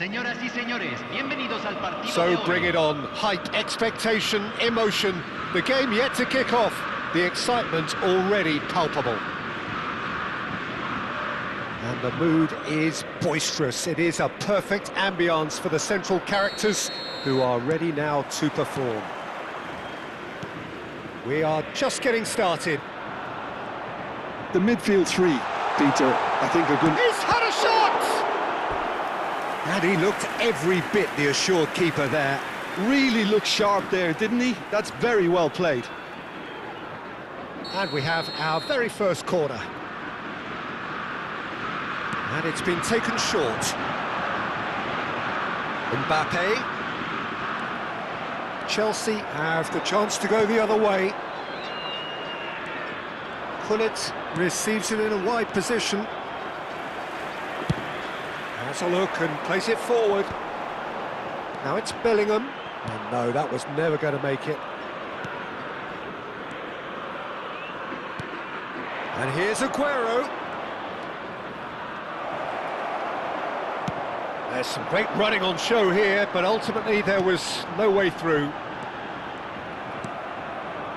Señoras y señores, bienvenidos al partido de So hoy. bring it on. Hype, expectation, emotion. The game yet to kick off. The excitement already palpable. And the mood is boisterous. It is a perfect ambience for the central characters who are ready now to perform. We are just getting started. The midfield three, Peter, I think are good. He's had a shot! And he looked every bit the assured keeper there. Really looked sharp there, didn't he? That's very well played. And we have our very first corner. And it's been taken short. Mbappe. Chelsea have the chance to go the other way. Pullet receives it in a wide position. Has a look and plays it forward. Now it's Bellingham. And no, that was never going to make it. And here's Aguero. There's some great running on show here, but ultimately there was no way through.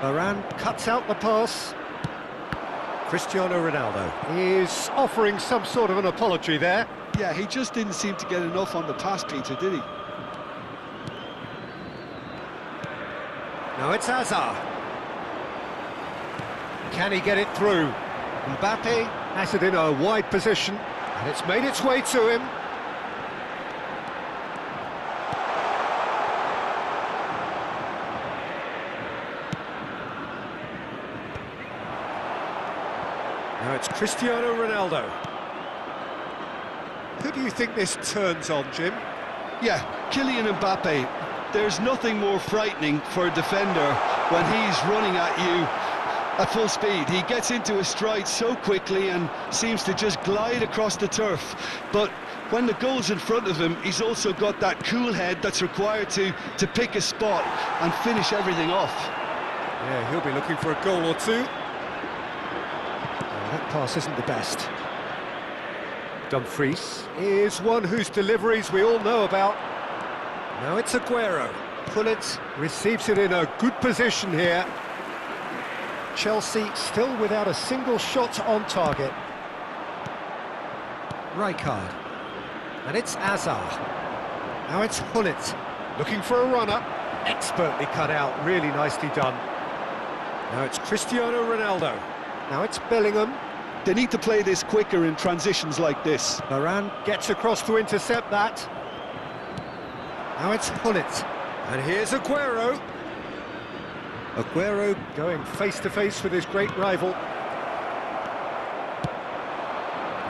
Varane cuts out the pass. Cristiano Ronaldo is offering some sort of an apology there. Yeah, he just didn't seem to get enough on the pass, Peter, did he? Now it's Hazard. Can he get it through? Mbappe has it in a wide position, and it's made its way to him. Now it's Cristiano Ronaldo. Who do you think this turns on, Jim? Yeah, Kylian Mbappe. There's nothing more frightening for a defender when he's running at you at full speed. He gets into a stride so quickly and seems to just glide across the turf. But when the goal's in front of him, he's also got that cool head that's required to pick a spot and finish everything off. Yeah, he'll be looking for a goal or two. That pass isn't the best. Dumfries is one whose deliveries we all know about. Now it's Aguero. Pullet receives it in a good position here. Chelsea still without a single shot on target. Rijkaard. And it's Hazard. Now it's Pullet. Looking for a runner. Expertly cut out, really nicely done. Now it's Cristiano Ronaldo. Now it's Bellingham. They need to play this quicker in transitions like this. Varane gets across to intercept that. Now it's Pullet. And here's Aguero. Aguero going face-to-face with his great rival.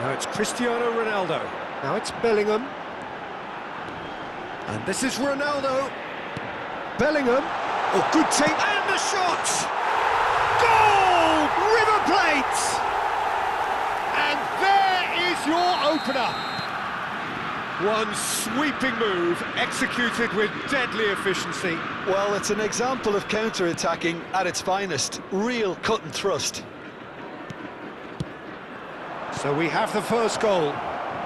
Now it's Cristiano Ronaldo. Now it's Bellingham. And this is Ronaldo. Bellingham. Oh, good take. And the shot! Goal! River Plate! And there is your opener. One sweeping move, executed with deadly efficiency. Well, it's an example of counter-attacking at its finest. Real cut and thrust. So we have the first goal.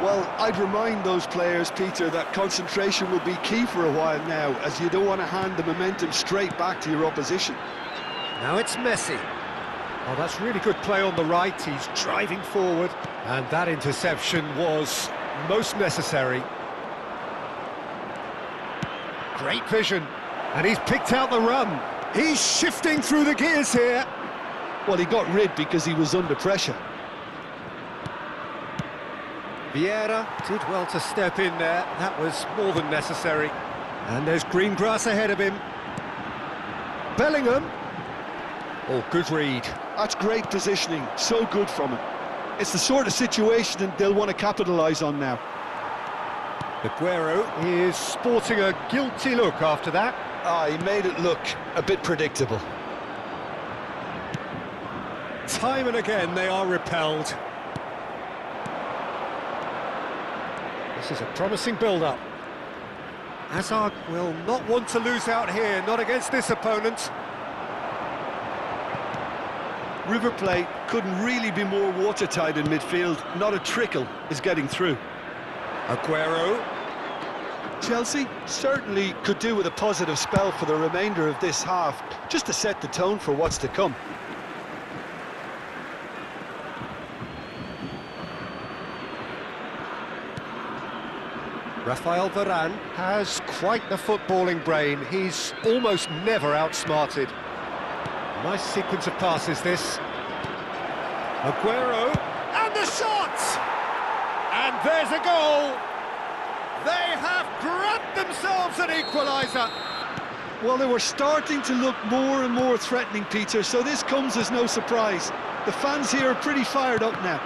Well, I'd remind those players, Peter, that concentration will be key for a while now, as you don't want to hand the momentum straight back to your opposition. Now it's Messi. Oh, that's really good play on the right. He's driving forward. And that interception was most necessary. Great vision. And he's picked out the run. He's shifting through the gears here. Well, he got rid because he was under pressure. Vieira did well to step in there. That was more than necessary. And there's green grass ahead of him. Bellingham. Oh, good read. That's great positioning, so good from him. It's the sort of situation that they'll want to capitalise on now. Aguero is sporting a guilty look after that. He made it look a bit predictable. Time and again they are repelled. This is a promising build-up. Hazard will not want to lose out here, not against this opponent. River Plate couldn't really be more watertight in midfield. Not a trickle is getting through. Aguero. Chelsea certainly could do with a positive spell for the remainder of this half, just to set the tone for what's to come. Rafael Varane has quite the footballing brain. He's almost never outsmarted. Nice sequence of passes, this. Aguero, and the shot! And there's a goal! They have grabbed themselves an equaliser! Well, they were starting to look more and more threatening, Peter, so this comes as no surprise. The fans here are pretty fired up now.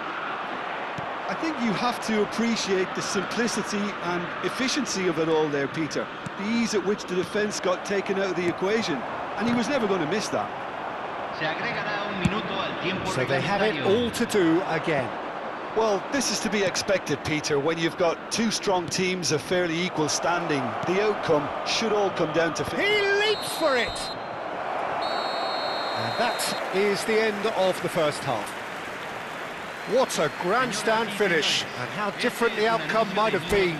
I think you have to appreciate the simplicity and efficiency of it all there, Peter. The ease at which the defence got taken out of the equation, and he was never going to miss that. So they have it all to do again. Well, this is to be expected, Peter, when you've got two strong teams of fairly equal standing. The outcome should all come down to... He leaps for it! And that is the end of the first half. What a grandstand finish, and how different the outcome might have been.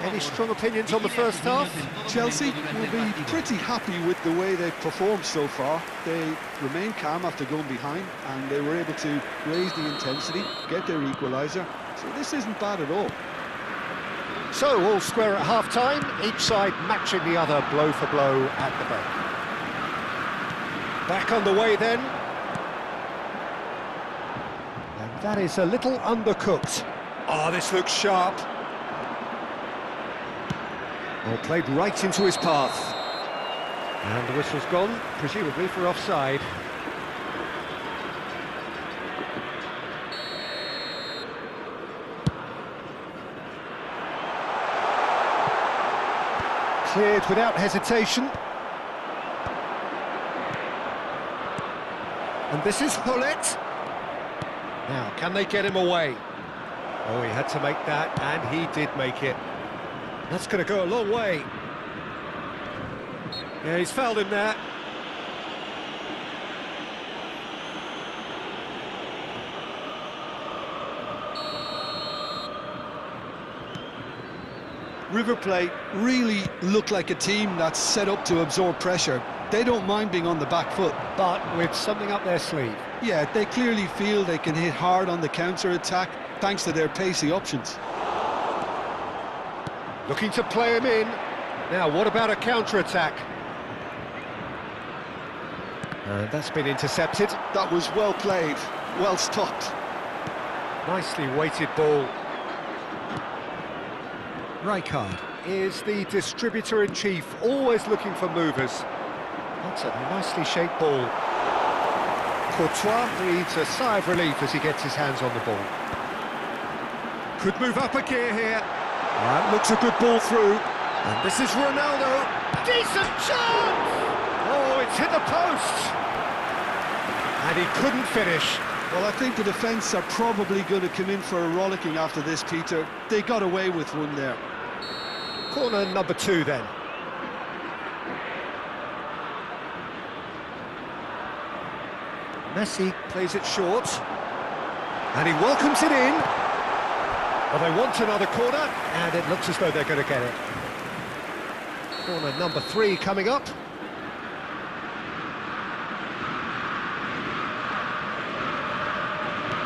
Any strong opinions on the first half? Chelsea will be pretty happy with the way they've performed so far. They remain calm after going behind, and they were able to raise the intensity, get their equaliser. So this isn't bad at all. So all square at half-time, each side matching the other blow for blow at the break. Back on the way then. And that is a little undercooked. Oh, this looks sharp. Well, played right into his path. And the whistle's gone, presumably for offside. Cleared without hesitation. And this is Hullet. Now, can they get him away? Oh, he had to make that, and he did make it. That's going to go a long way. Yeah, he's fouled him there. River Plate really look like a team that's set up to absorb pressure. They don't mind being on the back foot. But with something up their sleeve. Yeah, they clearly feel they can hit hard on the counter-attack thanks to their pacey options. Looking to play him in. Now, what about a counter-attack? That's been intercepted. That was well played, well stopped. Nicely weighted ball. Rijkaard is the distributor-in-chief, always looking for movers. That's a nicely shaped ball. Courtois breathes a sigh of relief as he gets his hands on the ball. Could move up a gear here. That looks a good ball through. And this is Ronaldo. Decent chance! Oh, it's hit the post! And he couldn't finish. Well, I think the defence are probably going to come in for a rollicking after this, Peter. They got away with one there. Corner number 2 then. Messi plays it short. And he welcomes it in. Well, they want another corner, and it looks as though they're going to get it. Corner number 3 coming up.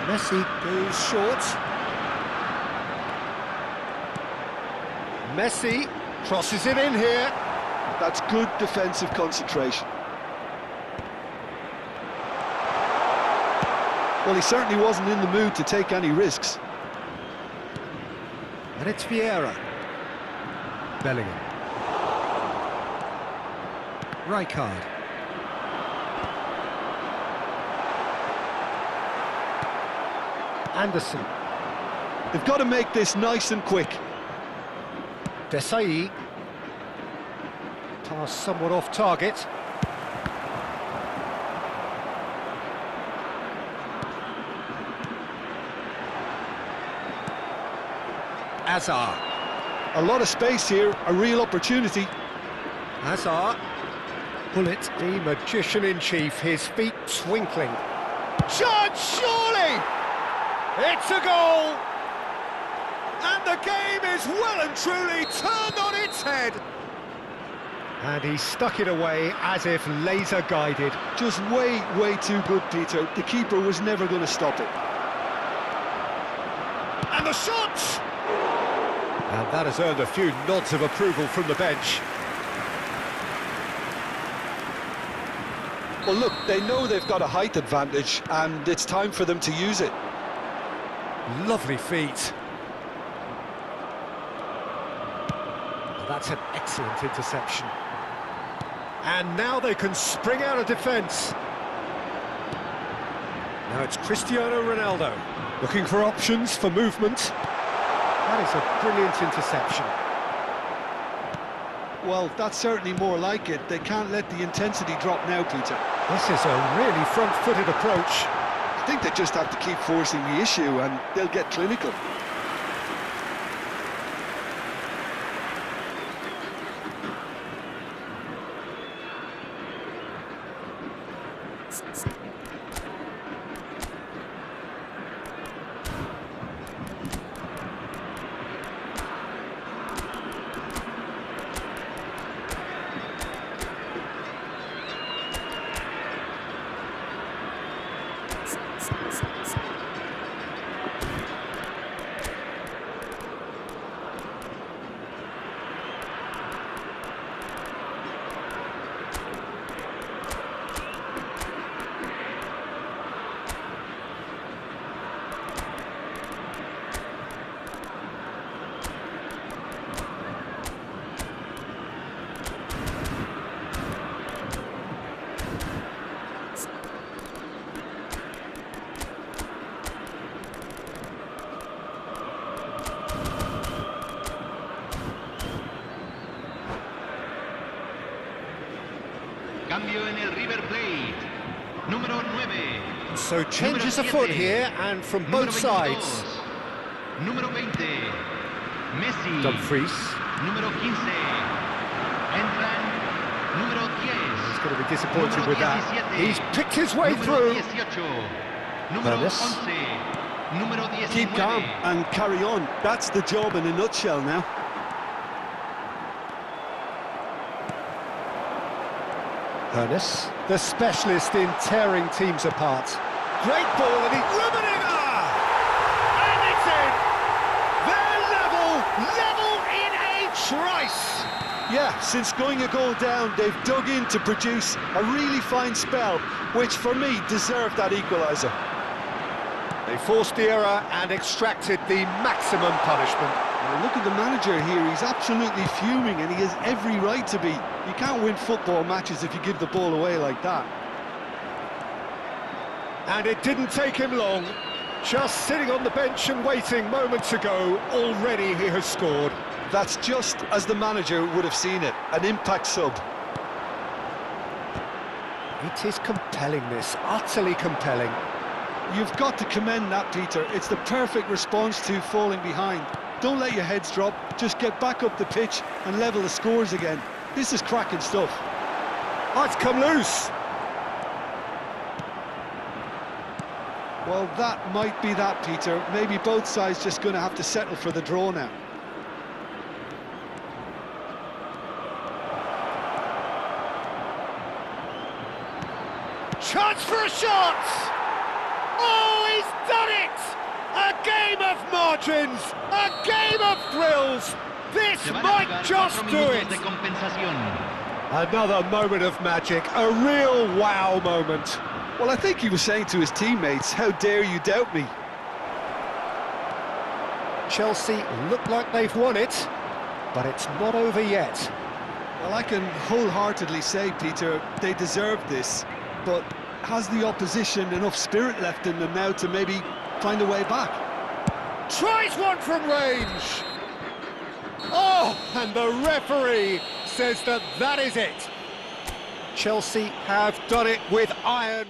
Messi goes short. Messi crosses it in here. That's good defensive concentration. Well, he certainly wasn't in the mood to take any risks. And it's Vieira. Bellingham. Rijkaard. Anderson. They've got to make this nice and quick. Desai. Pass somewhat off target. Azar. A lot of space here, a real opportunity. Azar. Bullet, the magician-in-chief, his feet twinkling. Chance, surely! It's a goal! And the game is well and truly turned on its head. And he stuck it away as if laser-guided. Just way, way too good, Peter. The keeper was never going to stop it. And the shot! And that has earned a few nods of approval from the bench. Well, look, they know they've got a height advantage, and it's time for them to use it. Lovely feet. That's an excellent interception. And now they can spring out of defence. Now it's Cristiano Ronaldo, looking for options for movement. That is a brilliant interception. Well, that's certainly more like it. They can't let the intensity drop now, Peter. This is a really front-footed approach. I think they just have to keep forcing the issue, and they'll get clinical. Cambio en el River Plate. Número 9. So changes afoot here, and from both sides. Número 20. Messi. Dumfries. Número 15. Entran. Número 10. He's going to be disappointed Número with that. 17. He's picked his way Número through. 18. Número Ernest. 11. Número 19. Keep calm and carry on. That's the job in a nutshell now. Ernest, the specialist in tearing teams apart. Great ball, and he's Rubeninger! And it's in! They're level in a trice! Yeah, since going a goal down, they've dug in to produce a really fine spell, which for me deserved that equaliser. They forced the error and extracted the maximum punishment. Well, look at the manager here, he's absolutely fuming, and he has every right to be. You can't win football matches if you give the ball away like that. And it didn't take him long. Just sitting on the bench and waiting moments ago, already he has scored. That's just as the manager would have seen it, an impact sub. It is compelling, this, utterly compelling. You've got to commend that, Peter. It's the perfect response to falling behind. Don't let your heads drop, just get back up the pitch and level the scores again. This is cracking stuff. Oh, it's come loose. Well, that might be that, Peter. Maybe both sides just going to have to settle for the draw now. Chance for a shot! Oh, he's done it! A game of margins, a game of thrills. This might just do it. Another moment of magic, a real wow moment. Well, I think he was saying to his teammates, how dare you doubt me? Chelsea look like they've won it, but it's not over yet. Well, I can wholeheartedly say, Peter, they deserve this, but has the opposition enough spirit left in them now to maybe find a way back? Tries one from range! Oh, and the referee says that is it. Chelsea have done it with iron.